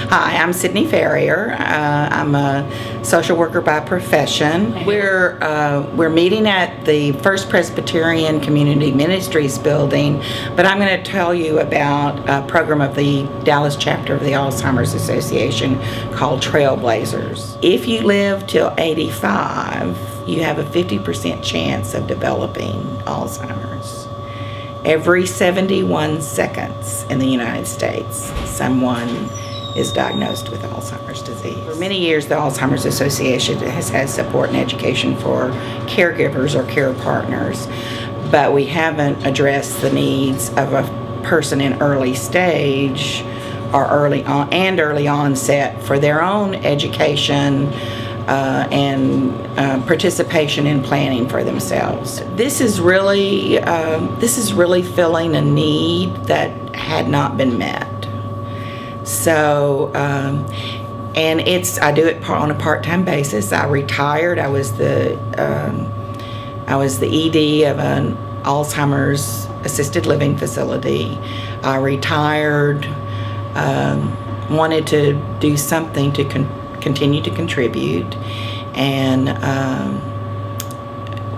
Hi, I'm Sydney Farrier. I'm a social worker by profession. We're meeting at the First Presbyterian Community Ministries building, but I'm going to tell you about a program of the Dallas chapter of the Alzheimer's Association called Trailblazers. If you live till 85, you have a 50% chance of developing Alzheimer's. Every 71 seconds in the United States, someone is diagnosed with Alzheimer's disease. For many years, the Alzheimer's Association has had support and education for caregivers or care partners, but we haven't addressed the needs of a person in early stage or early onset for their own education and participation in planning for themselves. This is really filling a need that had not been met. So, and I do it on a part-time basis. I retired. I was the ED of an Alzheimer's assisted living facility. I retired. Wanted to do something to continue to contribute, and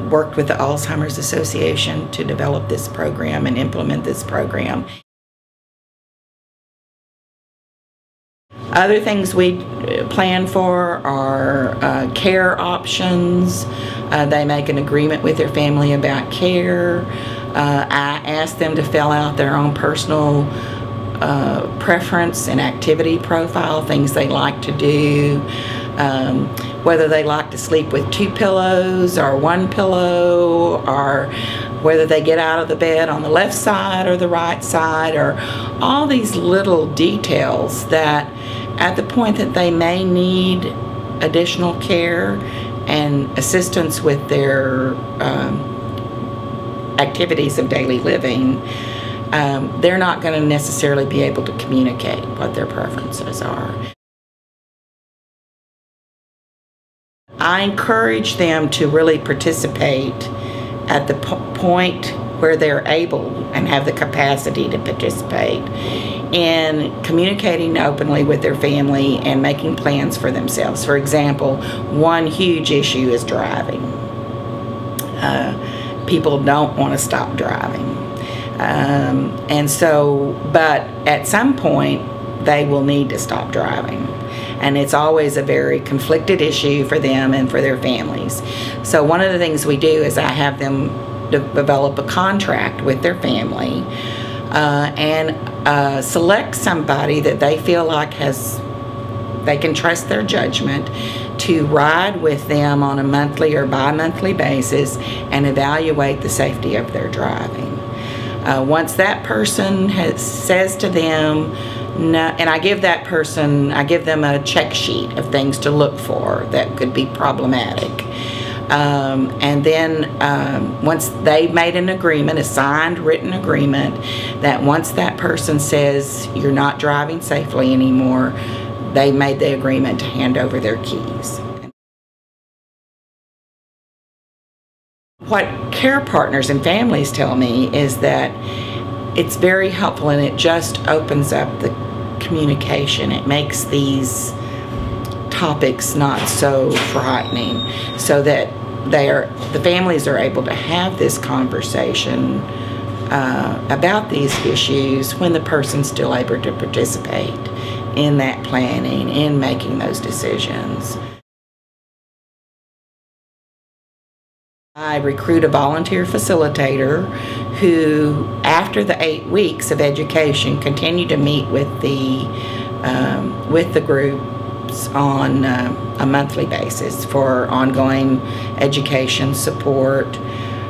worked with the Alzheimer's Association to develop this program and implement this program. Other things we plan for are care options. They make an agreement with their family about care. I ask them to fill out their own personal preference and activity profile, things they like to do, whether they like to sleep with 2 pillows or 1 pillow, or whether they get out of the bed on the left side or the right side, or all these little details that at the point that they may need additional care and assistance with their activities of daily living, they're not going to necessarily be able to communicate what their preferences are. I encourage them to really participate at the point where they're able and have the capacity to participate in communicating openly with their family and making plans for themselves. For example, one huge issue is driving. People don't want to stop driving. And so, but at some point, they will need to stop driving. And it's always a very conflicted issue for them and for their families. So one of the things we do is I have them develop a contract with their family and select somebody that they feel like they can trust their judgment to ride with them on a monthly or bi-monthly basis and evaluate the safety of their driving. Once that person says to them, no, and I give them a check sheet of things to look for that could be problematic. And then once they've made an agreement, a signed written agreement, that once that person says you're not driving safely anymore, they made the agreement to hand over their keys. What care partners and families tell me is that it's very helpful, and it just opens up the communication. It makes these topics not so frightening, so that the families are able to have this conversation about these issues when the person's still able to participate in that planning, in making those decisions. I recruit a volunteer facilitator who, after the 8 weeks of education, continue to meet with the groups on a monthly basis for ongoing education support.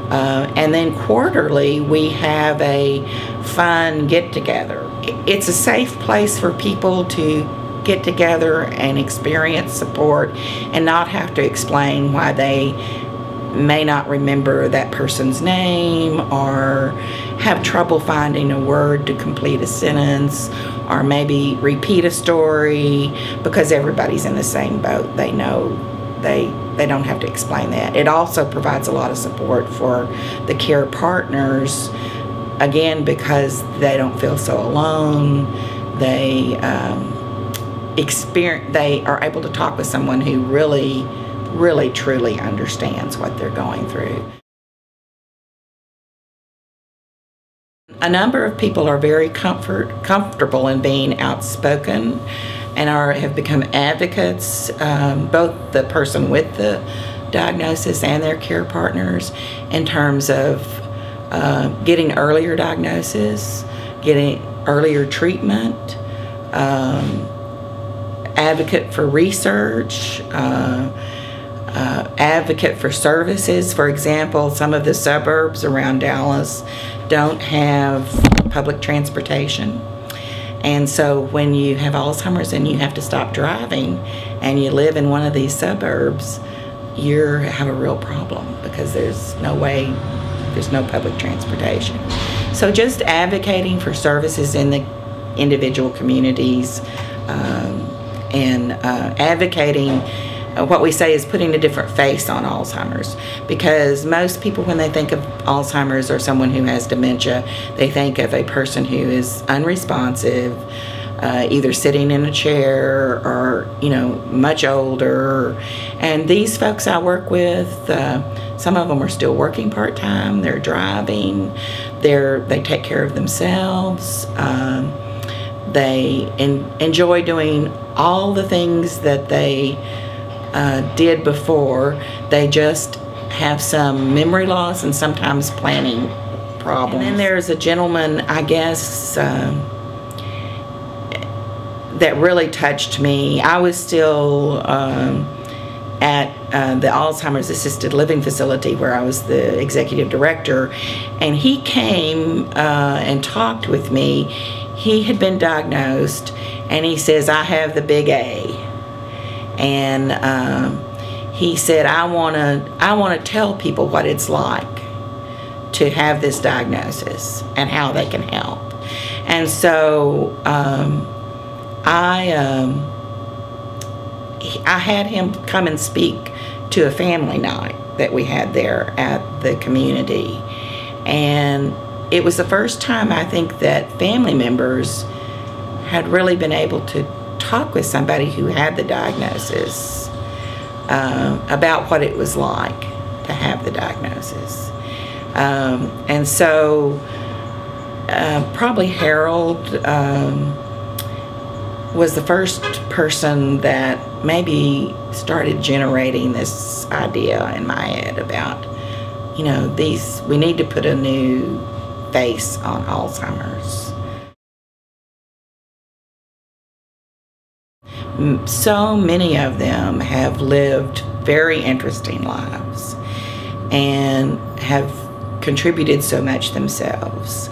And then quarterly, we have a fun get-together. It's a safe place for people to get together and experience support and not have to explain why they may not remember that person's name, or have trouble finding a word to complete a sentence, or maybe repeat a story, because everybody's in the same boat. They know they don't have to explain that. It also provides a lot of support for the care partners, again, because they don't feel so alone. they are able to talk with someone who really truly understands what they're going through. A number of people are very comfortable in being outspoken and have become advocates, both the person with the diagnosis and their care partners, in terms of getting earlier diagnosis, getting earlier treatment, advocate for research, advocate for services. For example, some of the suburbs around Dallas don't have public transportation. And so when you have Alzheimer's and you have to stop driving and you live in one of these suburbs, you have a real problem because there's no public transportation. So just advocating for services in the individual communities, and advocating, what we say is putting a different face on Alzheimer's, because most people, when they think of Alzheimer's or someone who has dementia, they think of a person who is unresponsive, either sitting in a chair or, much older. And these folks I work with, some of them are still working part-time, they're driving, they take care of themselves, they enjoy doing all the things that they did before. They just have some memory loss and sometimes planning problems. And then there's a gentleman, I guess, that really touched me. I was still at the Alzheimer's Assisted Living Facility where I was the executive director, and he came and talked with me. He had been diagnosed, and he says, I have the big A. And he said, I want to tell people what it's like to have this diagnosis and how they can help. And so I had him come and speak to a family night that we had there at the community. And it was the first time, I think, that family members had really been able to talk with somebody who had the diagnosis about what it was like to have the diagnosis. And so probably Harold was the first person that maybe started generating this idea in my head about, we need to put a new face on Alzheimer's. So many of them have lived very interesting lives and have contributed so much themselves.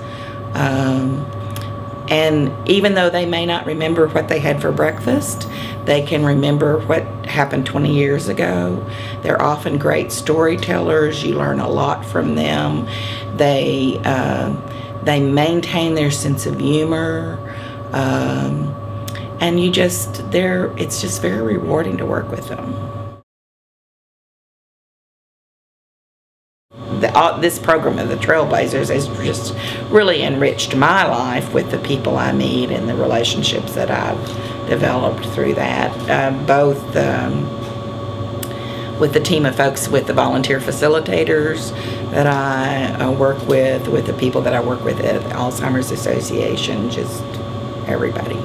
And even though they may not remember what they had for breakfast, they can remember what happened 20 years ago. They're often great storytellers. You learn a lot from them. They maintain their sense of humor. And it's just very rewarding to work with them. This program of the Trailblazers has just really enriched my life with the people I meet and the relationships that I've developed through that, both with the team of folks, with the volunteer facilitators that I work with the people that I work with at the Alzheimer's Association, just everybody.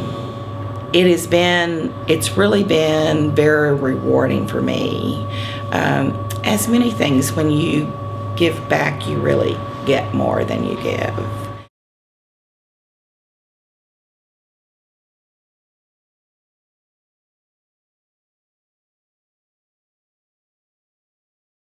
It's really been very rewarding for me. As many things, when you give back, you really get more than you give.